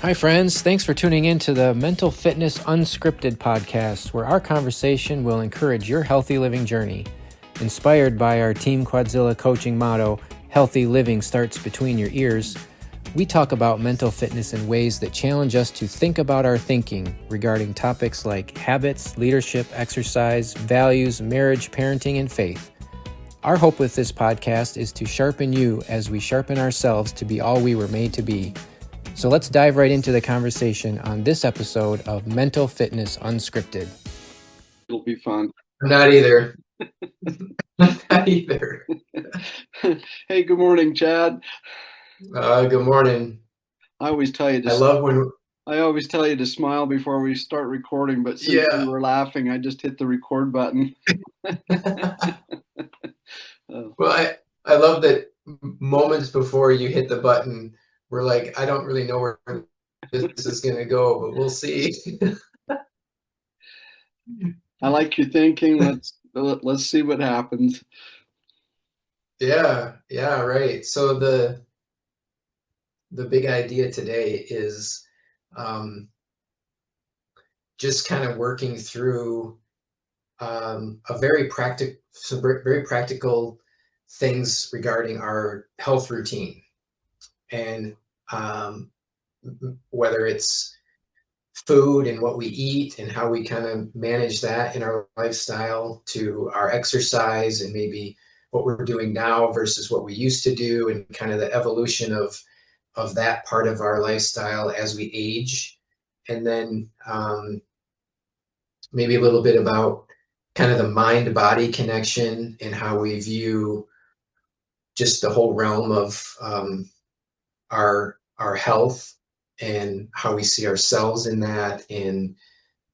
Hi, friends. Thanks for tuning in to the Mental Fitness Unscripted podcast, where our conversation will encourage your healthy living journey. Inspired by our Team Quadzilla coaching motto, healthy living starts between your ears, we talk about mental fitness in ways that challenge us to think about our thinking regarding topics like habits, leadership, exercise, values, marriage, parenting, and faith. Our hope with this podcast is to sharpen you as we sharpen ourselves to be all we were made to be. So let's dive right into the conversation on this episode of Mental Fitness Unscripted. It'll be fun. Not either. Not either. Hey, good morning, Chad. Good morning. I always tell you to smile before we start recording, but since we were laughing, I just hit the record button. Well, I love that moments before you hit the button, we're like, I don't really know where this is going to go, but we'll see. I like your thinking. Let's see what happens. Yeah, right. So the big idea today is just kind of working through very practical things regarding our health routine, and whether it's food and what we eat and how we kind of manage that in our lifestyle, to our exercise and maybe what we're doing now versus what we used to do, and kind of the evolution of that part of our lifestyle as we age. And then maybe a little bit about kind of the mind-body connection and how we view just the whole realm of our health and how we see ourselves in that. And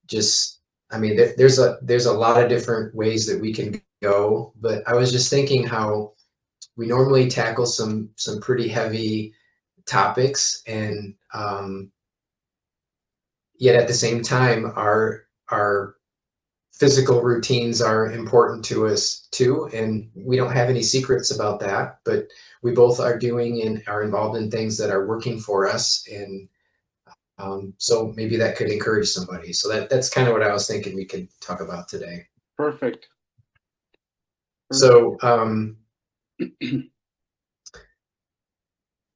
just, I mean, there's a lot of different ways that we can go, but I was just thinking how we normally tackle some pretty heavy topics, and yet at the same time, our physical routines are important to us too, and we don't have any secrets about that, but we both are doing and are involved in things that are working for us. And so maybe that could encourage somebody. So that's kind of what I was thinking we could talk about today. Perfect. So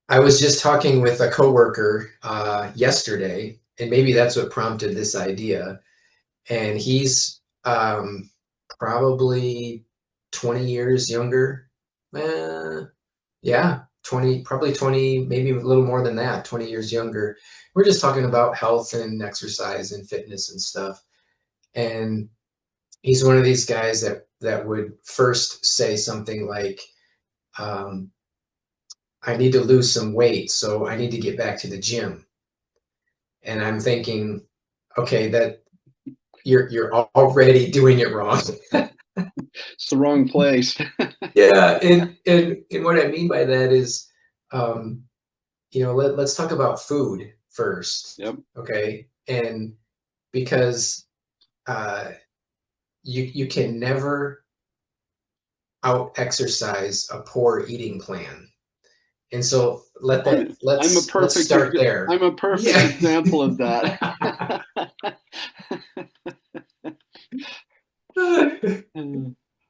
I was just talking with a coworker yesterday, and maybe that's what prompted this idea. And he's probably 20 years younger. Yeah, 20, probably 20, maybe a little more than that, 20 years younger. We're just talking about health and exercise and fitness and stuff. And he's one of these guys that would first say something like, I need to lose some weight, so I need to get back to the gym. And I'm thinking, okay, that you're already doing it wrong. It's the wrong place. Yeah, and what I mean by that is, let's talk about food first. Yep. Okay, and because you can never out exercise a poor eating plan, and so let's start there. I'm a perfect example of that.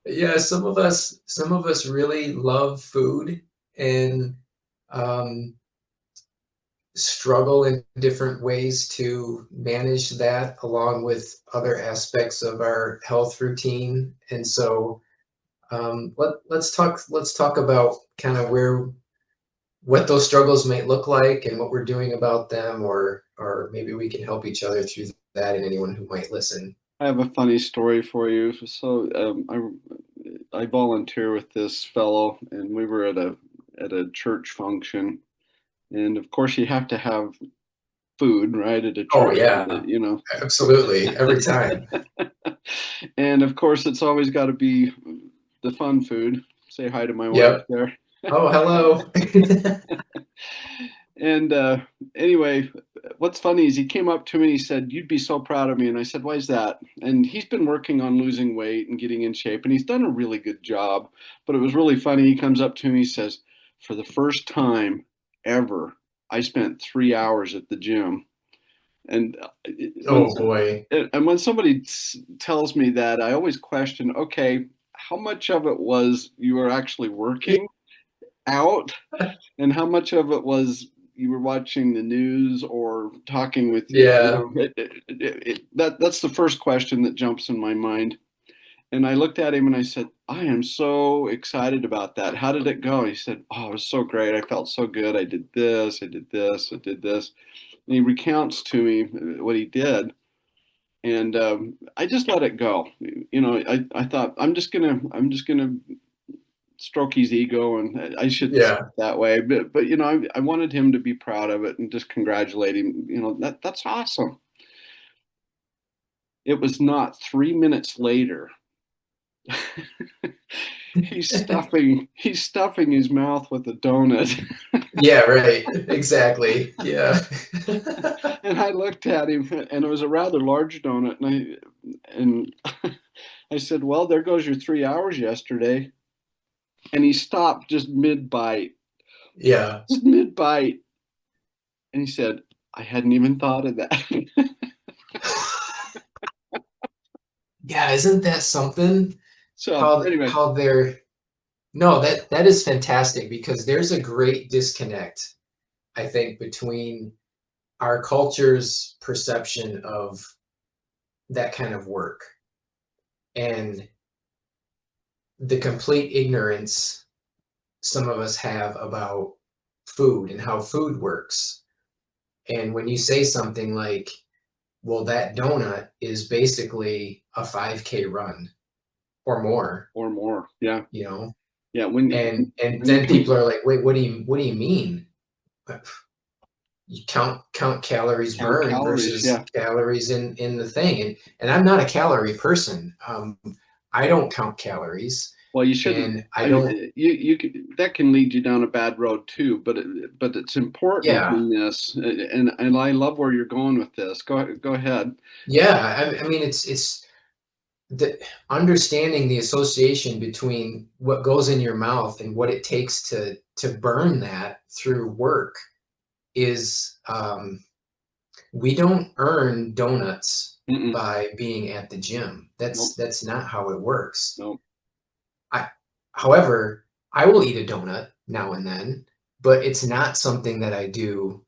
Yeah, some of us really love food and struggle in different ways to manage that along with other aspects of our health routine. And so let's talk about kind of what those struggles might look like and what we're doing about them, or maybe we can help each other through that, and anyone who might listen. I have a funny story for you. So I volunteer with this fellow, and we were at a church function, and of course you have to have food, right, at a church. Oh yeah, absolutely, every time. And of course it's always got to be the fun food. Say hi to my wife there. Oh, hello. And anyway, what's funny is he came up to me and he said, "You'd be so proud of me." And I said, "Why is that?" And he's been working on losing weight and getting in shape, and he's done a really good job. But it was really funny. He comes up to me, he says, "For the first time ever, I spent 3 hours at the gym. And Oh boy. when somebody tells me that, I always question, okay, how much of it was you were actually working out, and how much of it was you were watching the news or talking with Yeah. that's the first question that jumps in my mind. And I looked at him and I said, I am so excited about that. How did it go? He said, oh, it was so great. I felt so good. I did this, I did this, I did this. And he recounts to me what he did. And I just let it go. I thought I'm just gonna stroke his ego, and I shouldn't say Yeah. it that way, but I wanted him to be proud of it and just congratulate him. That's awesome. It was not 3 minutes later. He's stuffing his mouth with a donut. Yeah, right. Exactly. Yeah. And I looked at him, and it was a rather large donut, and I said, well, there goes your 3 hours yesterday. And he stopped just mid bite, Yeah. just mid bite. And he said, I hadn't even thought of that. Yeah, isn't that something? So How anyway, how they're No, that is fantastic because there's a great disconnect, I think, between our culture's perception of that kind of work and the complete ignorance some of us have about food and how food works. And when you say something like, well, that donut is basically a 5K run or more, or more. Yeah. you know, Yeah. When and when you then people can are like, wait, what do you mean? You count calories count burned calories, versus yeah. calories in the thing. And I'm not a calorie person. I don't count calories, Well, you shouldn't. and I I don't. mean, that can lead you down a bad road too. But it's important Yeah, in this, and I love where you're going with this. Go ahead. yeah. I mean, it's the understanding the association between what goes in your mouth and what it takes to burn that through work is we don't earn donuts Mm-mm. by being at the gym. Nope. That's not how it works. Nope. I, however, I will eat a donut now and then, but it's not something that I do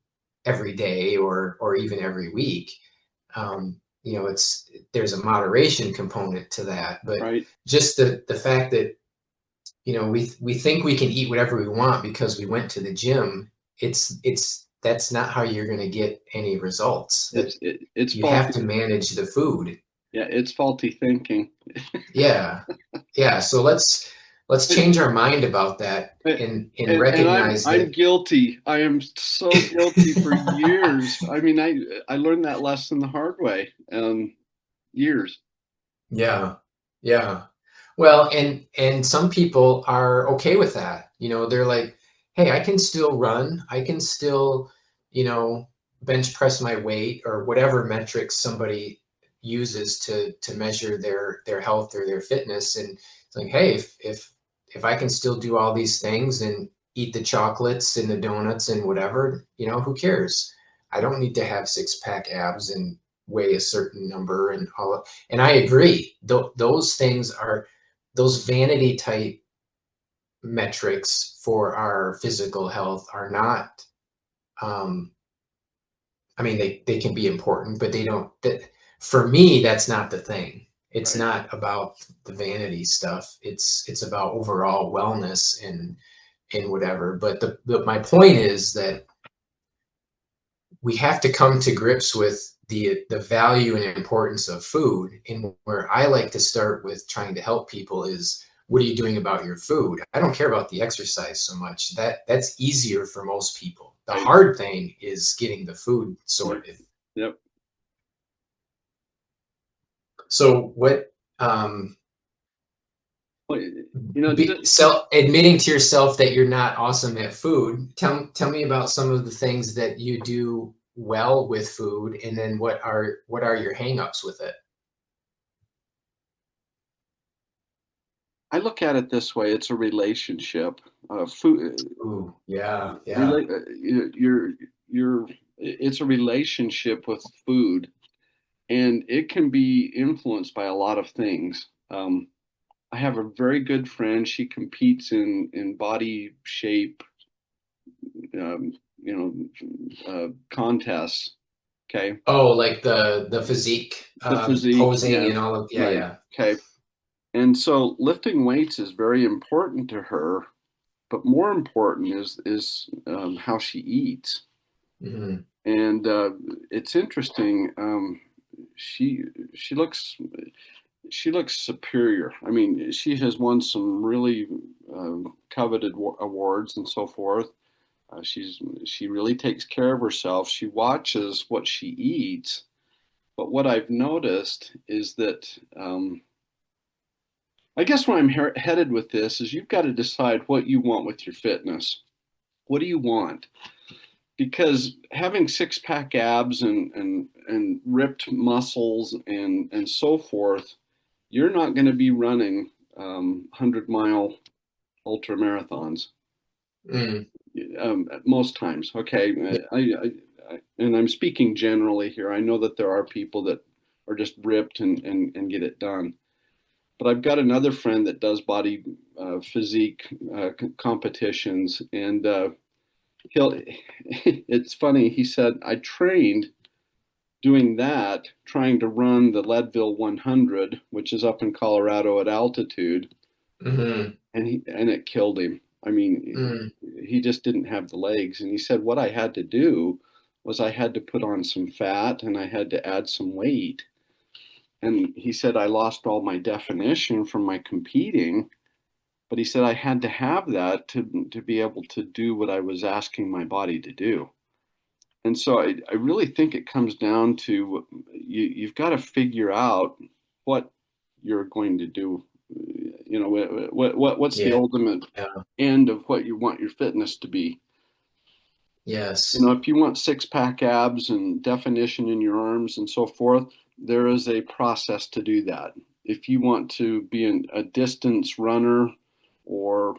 every day or even every week. There's a moderation component to that, but Right. just the fact that we think we can eat whatever we want because we went to the gym. It's that's not how you're going to get any results. That It's you have to faulty. manage the food. Yeah, it's faulty thinking. Yeah, yeah. So let's change our mind about that And and and recognize I'm that. guilty. I am so guilty for years. I mean, I learned that lesson the hard way. Years. Yeah, yeah. Well, and some people are okay with that. They're like, hey, I can still run. I can still, you know, bench press my weight or whatever metrics somebody uses to measure their health or their fitness. And it's like, hey, if I can still do all these things and eat the chocolates and the donuts and whatever, who cares? I don't need to have six-pack abs and weigh a certain number and all. And I agree. Those things are those vanity type metrics for our physical health are not. Um, I mean, they can be important, but they don't. For me, that's not the thing. It's Right. not about the vanity stuff. It's about overall wellness and whatever. But my point is that we have to come to grips with the value and importance of food. And where I like to start with trying to help people is, what are you doing about your food? I don't care about the exercise so much. That's easier for most people. The Right. hard thing is getting the food Yep. sorted. Yep. So what Well, you know, admitting to yourself that you're not awesome at food, tell me about some of the things that you do well with food, and then what are your hangups with it? I look at it this way: it's a relationship. Food, Ooh, yeah, yeah. relate. It's a relationship with food, and it can be influenced by a lot of things. I have a very good friend. She competes in body shape, contests. Okay, Oh, like the physique, the physique, posing yes, and all of, yeah, right. yeah. Okay, and so lifting weights is very important to her, but more important is how she eats. Hmm. And it's interesting. She she looks she looks superior. I mean, she has won some really coveted awards and so forth. She really takes care of herself. She watches what she eats. But what I've noticed is that I guess where I'm headed with this is you've got to decide what you want with your fitness. What do you want? Because having six pack abs and ripped muscles and so forth, you're not going to be running 100-mile ultra marathons Mm, most times. Okay, and I'm speaking generally here. I know that there are people that are just ripped and get it done. But I've got another friend that does body physique competitions, and he'll. It's funny. He said I trained doing that, trying to run the Leadville 100, which is up in Colorado at altitude, hmm, and it killed him. I mean, mm, he just didn't have the legs, and he said what I had to do was I had to put on some fat and I had to add some weight. And he said I lost all my definition from my competing, but he said I had to have that to be able to do what I was asking my body to do. And so I really think it comes down to you've got to figure out what you're going to do. You know, what's the yeah, ultimate end of what you want your fitness to be? You yes. know, if you want six pack abs and definition in your arms and so forth, there is a process to do that. If you want to be a distance runner or,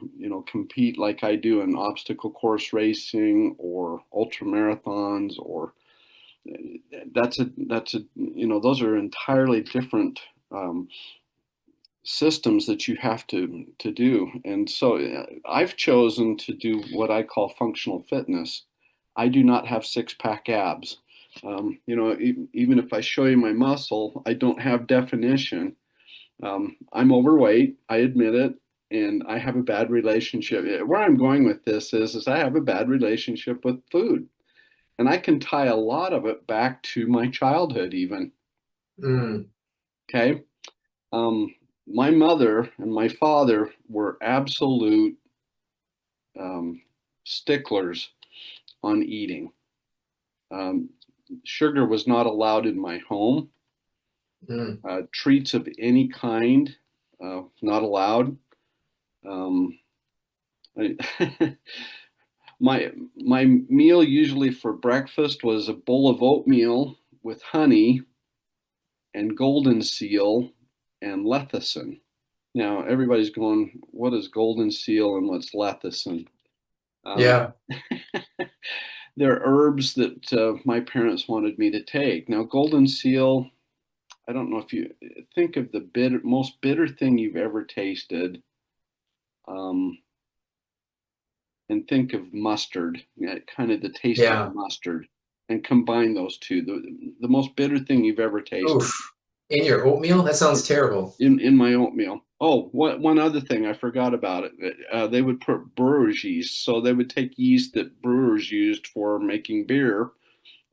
compete like I do in obstacle course racing or ultra marathons or those are entirely different systems that you have to do. And so I've chosen to do what I call functional fitness. I do not have six pack abs. Even if I show you my muscle, I don't have definition. I'm overweight, I admit it, and I have a bad relationship. Where I'm going with this is I have a bad relationship with food. And I can tie a lot of it back to my childhood, even. Mm, Okay. Um, my mother and my father were absolute um, sticklers on eating. Um, Sugar was not allowed in my home. mm, Treats of any kind, not allowed. Um, I, my meal usually for breakfast was a bowl of oatmeal with honey and golden seal and lecithin. Now everybody's going, what is golden seal and what's lecithin? Um, yeah. they're herbs that my parents wanted me to take. Now golden seal, I don't know if you think of the most bitter thing you've ever tasted, um, and think of mustard, kind of the taste of Yeah. mustard, and combine those two. The most bitter thing you've ever tasted Oof. In your oatmeal? That sounds terrible. in my oatmeal. Oh, one other thing I forgot about it. They would put brewer's yeast, so they would take yeast that brewers used for making beer,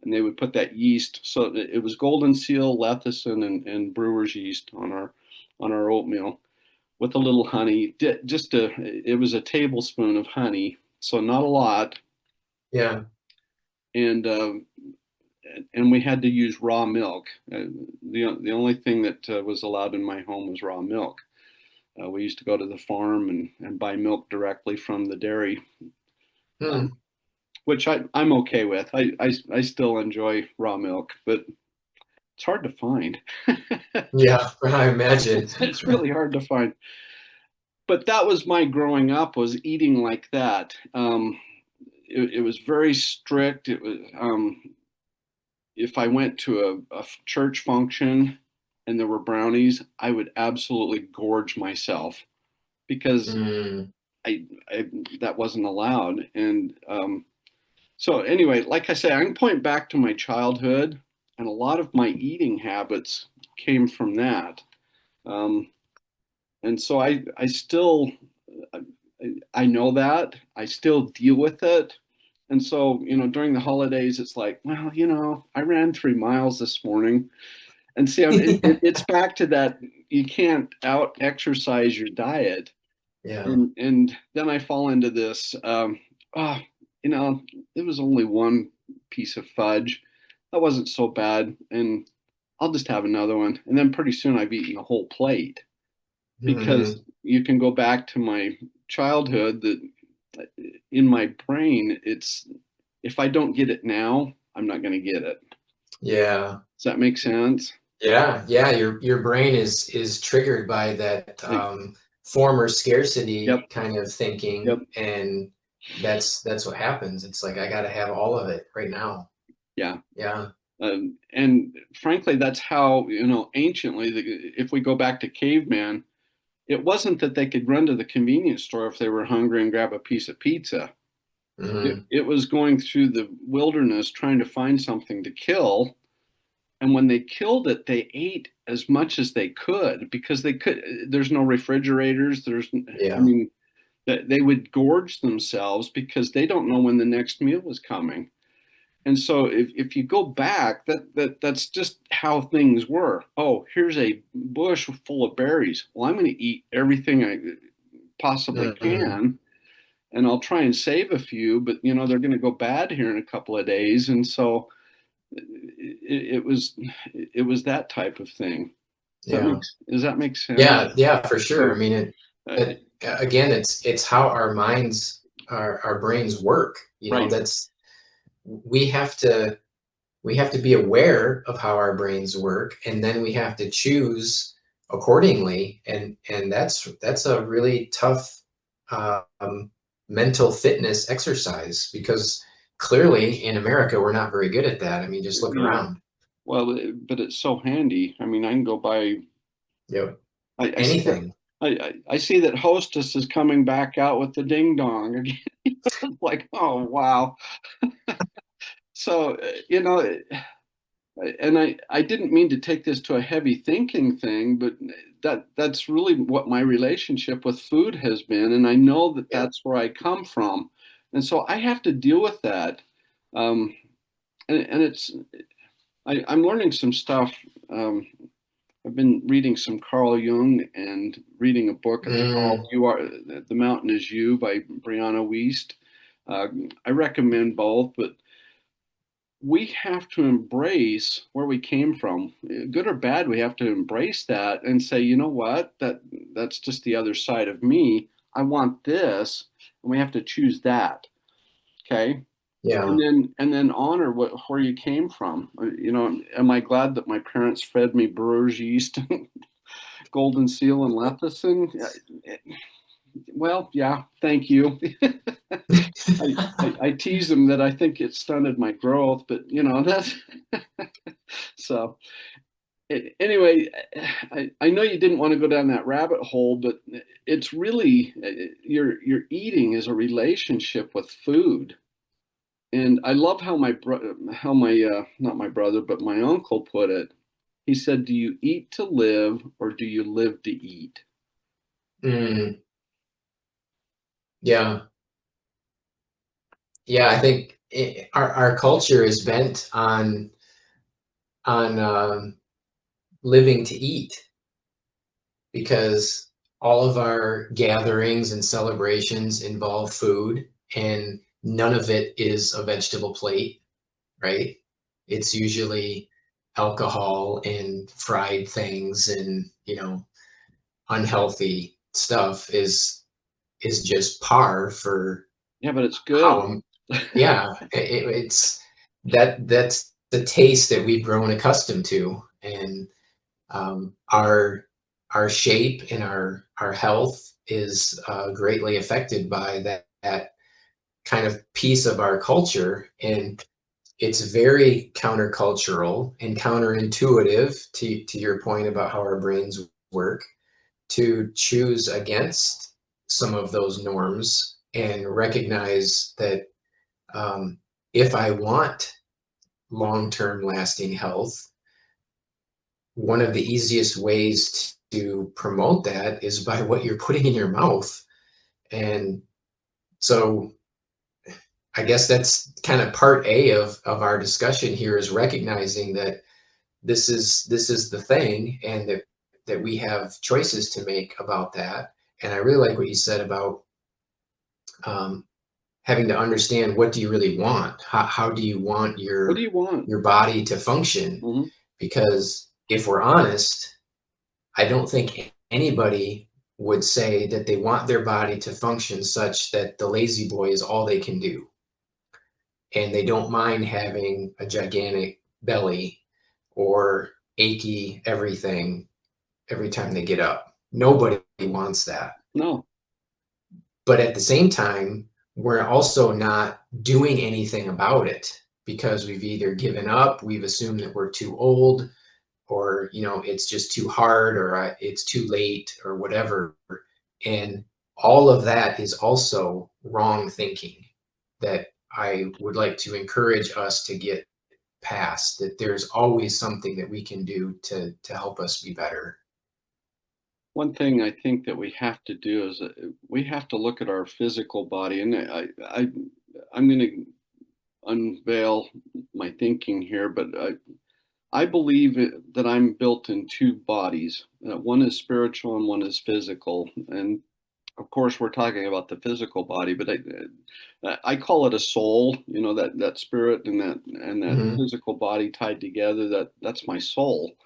and they would put that yeast. So it was golden seal, lecithin, and brewer's yeast on our oatmeal with a little honey. It was a tablespoon of honey, so not a lot, Yeah. and we had to use raw milk. The only thing that was allowed in my home was raw milk. We used to go to the farm and buy milk directly from the dairy, um, Hmm. which I'm okay with. I still enjoy raw milk, but it's hard to find. Yeah, I imagine. It's really hard to find. but that was my growing up, was eating like that. It was very strict. It was if I went to a church function and there were brownies, I would absolutely gorge myself because Mm, I that wasn't allowed. And so anyway, like I say, I can point back to my childhood, and a lot of my eating habits came from that. Um, and so I still I know that I still deal with it. And so, during the holidays, it's like, well, I ran 3 miles this morning. And see, it's back to that you can't out exercise your diet. yeah. And then I fall into this, oh, it was only one piece of fudge. That wasn't so bad. And I'll just have another one. And then pretty soon I've eaten a whole plate because Hmm. you can go back to my childhood that in my brain, it's if I don't get it now, I'm not going to get it. Yeah. Does that make sense? Yeah. Yeah. Your brain is triggered by that Like, former scarcity yep, kind of yep, thinking, and that's what happens. It's like I got to have all of it right now. yeah. Yeah. And frankly, that's how, anciently, if we go back to caveman, it wasn't that they could run to the convenience store if they were hungry and grab a piece of pizza. It, Hmm. it was going through the wilderness trying to find something to kill. And when they killed it, they ate as much as they could because there's no refrigerators. I Yeah. mean, they would gorge themselves because they don't know when the next meal is coming. And so if you go back, that's just how things were. Oh, here's a bush full of berries. Well, I'm going to eat everything I possibly Hmm. can, and I'll try and save a few, but they're going to go bad here in a couple of days. And so it was that type of thing. Yeah. Does that make sense? Yeah. Yeah. For sure. I So mean, uh, it again, it's how our minds, our brains work. right, That's we have to we have to be aware of how our brains work, and then we have to choose accordingly, and that's a really tough um, mental fitness exercise, because clearly in America we're not very good at that. I mean, just look yeah. around. Well, but it's so handy. I mean, I can go by. Yep. I see that. Anything. I see that Hostess is coming back out with the ding dong again. Like, oh wow. So and I didn't mean to take this to a heavy thinking thing, but that's really what my relationship with food has been, and I know that Yeah. that's where I come from, and so I have to deal with that. Um, and I'm learning some stuff. Um, I've been reading some Carl Jung and reading a book. It's called Mm, "You Are the Mountain Is You" by Brianna Wiest. Uh, I recommend both, but we have to embrace where we came from, good or bad. We have to embrace that and say, you know what, that's just the other side of me. I want this, and we have to choose that. Okay, yeah. and then honor where you came from. Am I glad that my parents fed me brewer's yeast, golden seal, and lecithin? Well, yeah, thank you. I tease them that I think it stunted my growth, but that's so. Anyway, I know you didn't want to go down that rabbit hole, but it's really your eating is a relationship with food. And I love how my not my brother, but my uncle put it. He said, "Do you eat to live or do you live to eat?" Mm, yeah. Yeah. I think our culture is bent on living to eat, because all of our gatherings and celebrations involve food, and none of it is a vegetable plate, right? It's usually alcohol and fried things, and unhealthy stuff is just par for Yeah, but it's good. how. Yeah, it's that's the taste that we've grown accustomed to, and our shape and our health is greatly affected by that kind of piece of our culture. And it's very countercultural and counterintuitive to your point about how our brains work, to choose against some of those norms and recognize that if I want long-term lasting health, one of the easiest ways to promote that is by what you're putting in your mouth. And so I guess that's kind of part A of our discussion here, is recognizing that this is the thing, and that we have choices to make about that. And I really like what you said about having to understand, what do you really want? How do you want What do you want? your body to function? Mm-hmm. Because if we're honest, I don't think anybody would say that they want their body to function such that the lazy boy is all they can do. And they don't mind having a gigantic belly or achy everything every time they get up. Nobody wants that. No. But at the same time, we're also not doing anything about it, because we've either given up, we've assumed that we're too old, or it's just too hard, or it's too late, or whatever. And all of that is also wrong thinking that I would like to encourage us to get past, that there's always something that we can do to help us be better. One thing I think that we have to do is we have to look at our physical body, and I'm going to unveil my thinking here, but I believe that I'm built in two bodies. One is spiritual and one is physical. And of course, we're talking about the physical body, but I call it a soul. That spirit and that Mm-hmm. physical body tied together. That's my soul.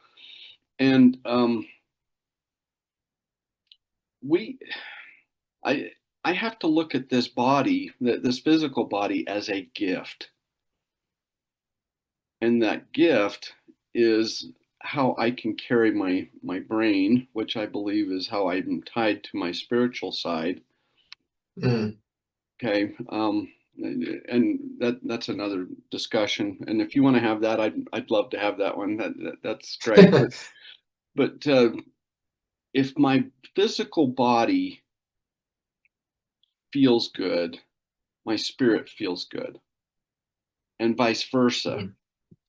And I have to look at this body, this physical body, as a gift. And that gift is how I can carry my brain, which I believe is how I'm tied to my spiritual side. Mm. Okay. And that's another discussion. And if you want to have that, I'd love to have that one. That's great. But if my physical body feels good, my spirit feels good, and vice versa. Mm.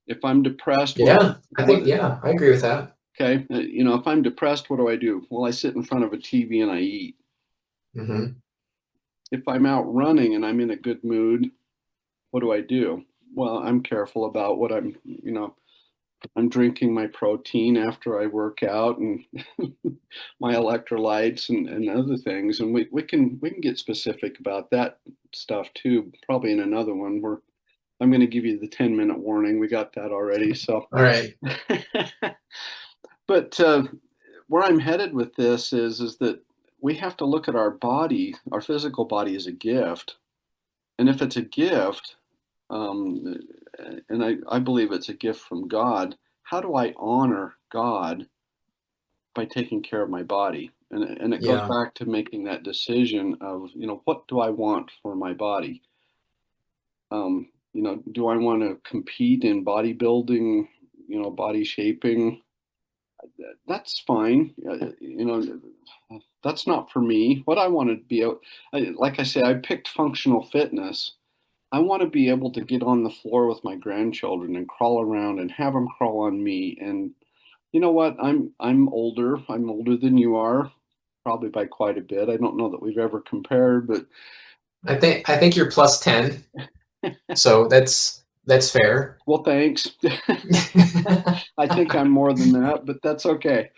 If I'm depressed, I agree with that. okay, if I'm depressed, what do? Well, I sit in front of a TV and I eat. Mm-hmm. If I'm out running and I'm in a good mood, what do? Well, I'm careful about what I'm drinking my protein after I work out, and my electrolytes and other things. And we can get specific about that stuff too, probably in another one where I'm going to give you the 10-minute warning. We got that already. So, All right. But where I'm headed with this is that we have to look at our body, our physical body, as a gift. And if it's a gift, um, and I believe it's a gift from God, how do I honor God by taking care of my body? And it goes Yeah. back to making that decision of, what do I want for my body? Do I want to compete in bodybuilding, body shaping? That's fine. That's not for me. What I want to be, like I say, I picked functional fitness. I want to be able to get on the floor with my grandchildren and crawl around and have them crawl on me. And you know what? I'm older. I'm older than you are, probably by quite a bit. I don't know that we've ever compared, but I think you're plus 10. So that's fair. well, thanks. I think I'm more than that, but that's okay.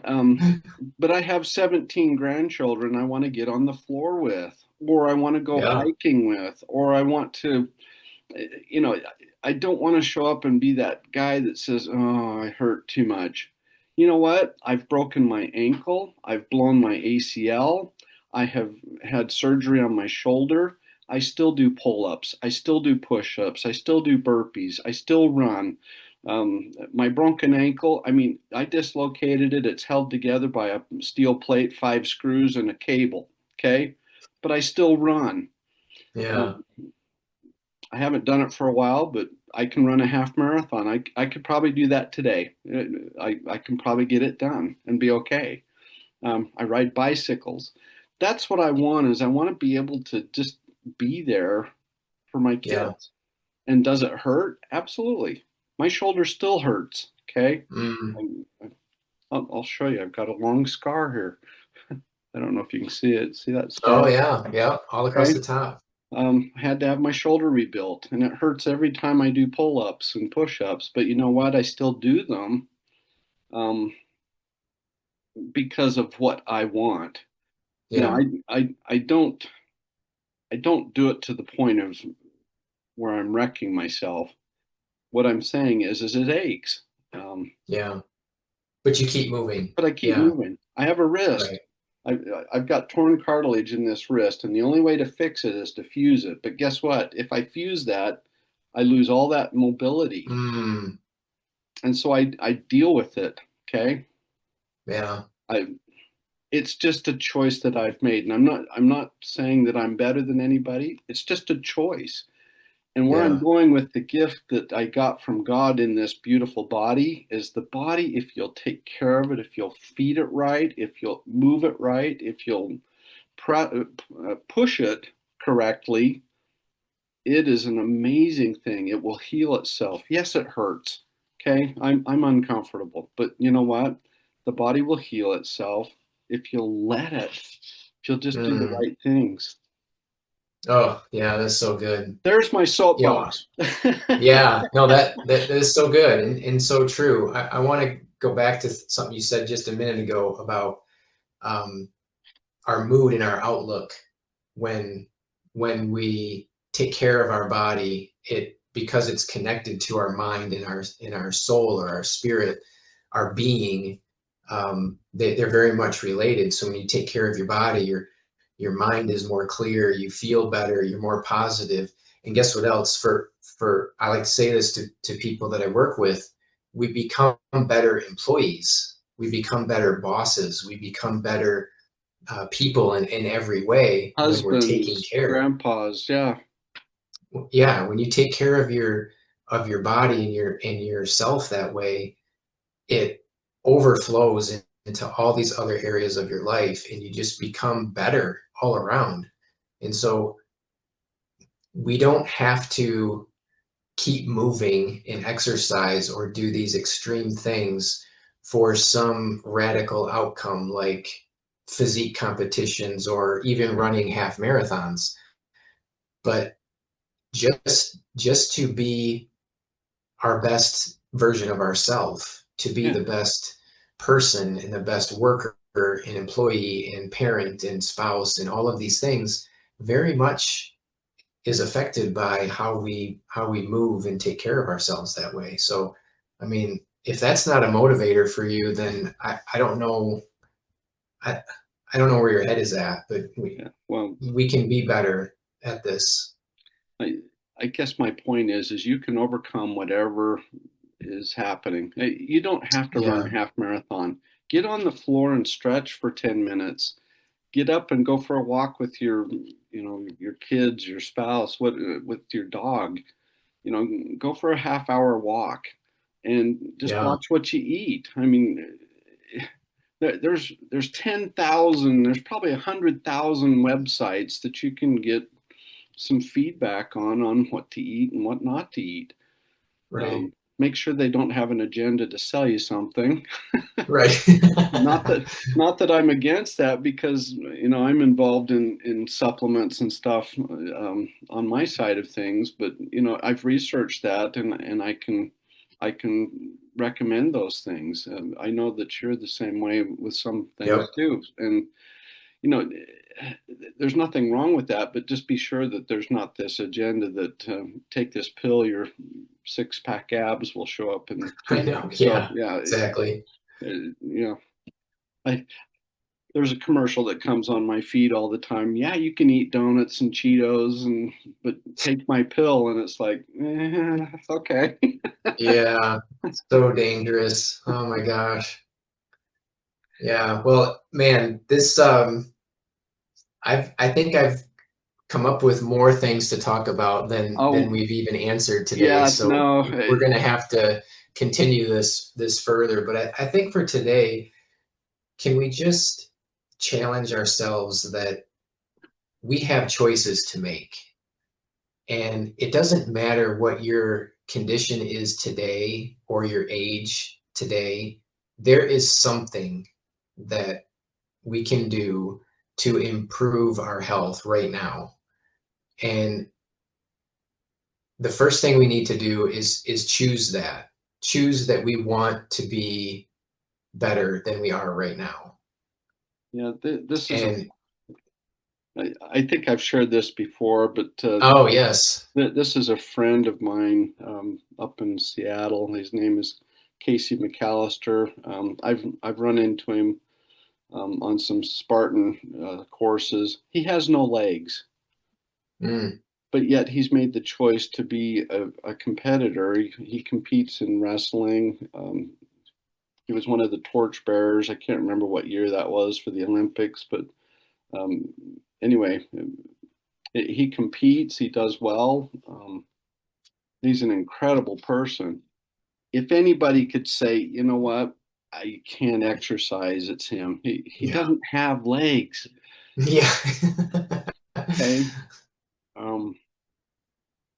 But I have 17 grandchildren I want to get on the floor with, or I want to go Yeah. hiking with, or I want to, I don't want to show up and be that guy that says, oh, I hurt too much. You know what? I've broken my ankle. I've blown my ACL. I have had surgery on my shoulder. I still do pull ups. I still do push ups. I still do burpees. I still run. My broken ankle, I mean, I dislocated it. It's held together by a steel plate, 5 screws, and a cable. Okay. But I still run. Yeah. Um, I haven't done it for a while, but I can run a half marathon. I could probably do that today. I can probably get it done and be okay. I ride bicycles. That's what I want is I want to be able to just be there for my Yeah. kids. And does it hurt? Absolutely. My shoulder still hurts. Okay. Mm. I'll show you. I've got a long scar here. I don't know if you can see it. See that scar? Oh yeah. Yeah. All across Okay. the top. I had to have my shoulder rebuilt, and it hurts every time I do pull-ups and push-ups. But you know what? I still do them um, because of what I want. Now, Yeah. I don't do it to the point of where I'm wrecking myself. What I'm saying is it aches. Um, Yeah. But you keep moving. but I keep Yeah. moving. I have a wrist. Right. I, I've got torn cartilage in this wrist, and the only way to fix it is to fuse it. But guess what? If I fuse that, I lose all that mobility. Mm. And so I deal with it. Okay. Yeah. I, it's just a choice that I've made. And I'm not saying that I'm better than anybody. It's just a choice. And where I'm Yeah. going with the gift that I got from God in this beautiful body is the body, if you'll take care of it, if you'll feed it right, if you'll move it right, if you'll push it correctly, it is an amazing thing. It will heal itself. Yes, it hurts. Okay, I'm uncomfortable, but you know what? The body will heal itself if you'll let it. If you'll just do the Mm. right things. Oh yeah, that's so good. There's my Yeah. soapbox. Yeah. No, that is so good and so true. I want to go back to something you said just a minute ago about um, our mood and our outlook when we take care of our body, it because it's connected to our mind and our soul or our spirit, our being. They're very much related. So when you take care of your body, your mind is more clear, you feel better, you're more positive. And guess what else? For I like to say this to people that I work with, we become better employees, we become better bosses, we become better people in every way when we're taking Husbands, care. grandpas, yeah. Yeah, when you take care of your body and yourself that way, it overflows into all these other areas of your life, and you just become better all around. And so we don't have to keep moving and exercise or do these extreme things for some radical outcome like physique competitions or even running half marathons. But just to be our best version of ourselves, to be Yeah. the best person and the best worker and employee and parent and spouse and all of these things very much is affected by how we move and take care of ourselves that way. So I mean, if that's not a motivator for you, then I don't know. I I don't know where your head is at, but Yeah. Well, we can be better at this. I I guess my point is you can overcome whatever is happening. You don't have to run a Yeah. half marathon. Get on the floor and stretch for 10 minutes. Get up and go for a walk with your kids, your spouse, with your dog. Go for a half hour walk and just Yeah. watch what you eat. I mean, there's 10,000, there's probably 100,000 websites that you can get some feedback on what to eat and what not to eat. Right. Make sure they don't have an agenda to sell you something. Right. Not that not that I'm against that because I'm involved in supplements and stuff on my side of things, but I've researched that and I can recommend those things. I know that you're the same way with some things Yep. too, and you know, there's nothing wrong with that, but just be sure that there's not this agenda that take this pill, your 6-pack abs will show up in I 2 know. weeks. So Yeah. yeah, Exactly. you know, I there's a commercial that comes on my feed all the time. Yeah, you can eat donuts and Cheetos, but take my pill, and it's like, okay. Yeah, so dangerous. Oh my gosh. Yeah, well, man, this I think I've come up with more things to talk about than Oh, we've even answered today. yeah, So no, we're gonna have to continue this further. But I think for today, can we just challenge ourselves that we have choices to make? And it doesn't matter what your condition is today or your age today, there is something that we can do to improve our health right now. And the first thing we need to do is choose that. Choose that we want to be better than we are right now. yeah, this is And I think I've shared this before, but oh yes. this is a friend of mine up in Seattle. His name is Casey McAllister. I've run into him on some Spartan courses. He has no legs, Mm, but yet he's made the choice to be a competitor. He competes in wrestling. He was one of the torchbearers. I can't remember what year that was for the Olympics, but um, anyway, he competes. He does well. He's an incredible person. If anybody could say, you know what, I can't exercise, it's him. He yeah. doesn't have legs. Yeah. Okay. Um,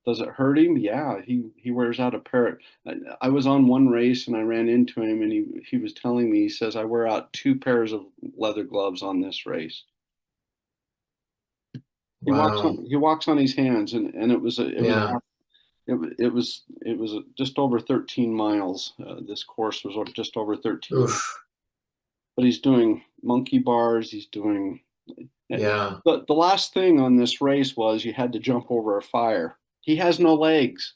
does it hurt him? Yeah, he wears out a pair. I was on one race and I ran into him, and he was telling me, he says, I wear out 2 pairs of leather gloves on this race. Wow. He walks on his hands, and Yeah. it was just over 13 miles. This course was just over 13 miles. Oof. But he's doing monkey bars. He's doing Yeah. the last thing on this race was you had to jump over a fire. He has no legs,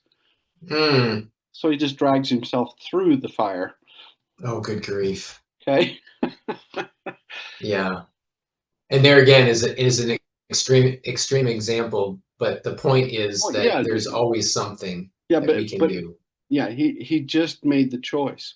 Mm. so he just drags himself through the fire. Oh, good grief. Okay. Yeah. And there again is an extreme example, but the point is Well, that yeah, there's always something yeah, that we can do. yeah, he just made the choice.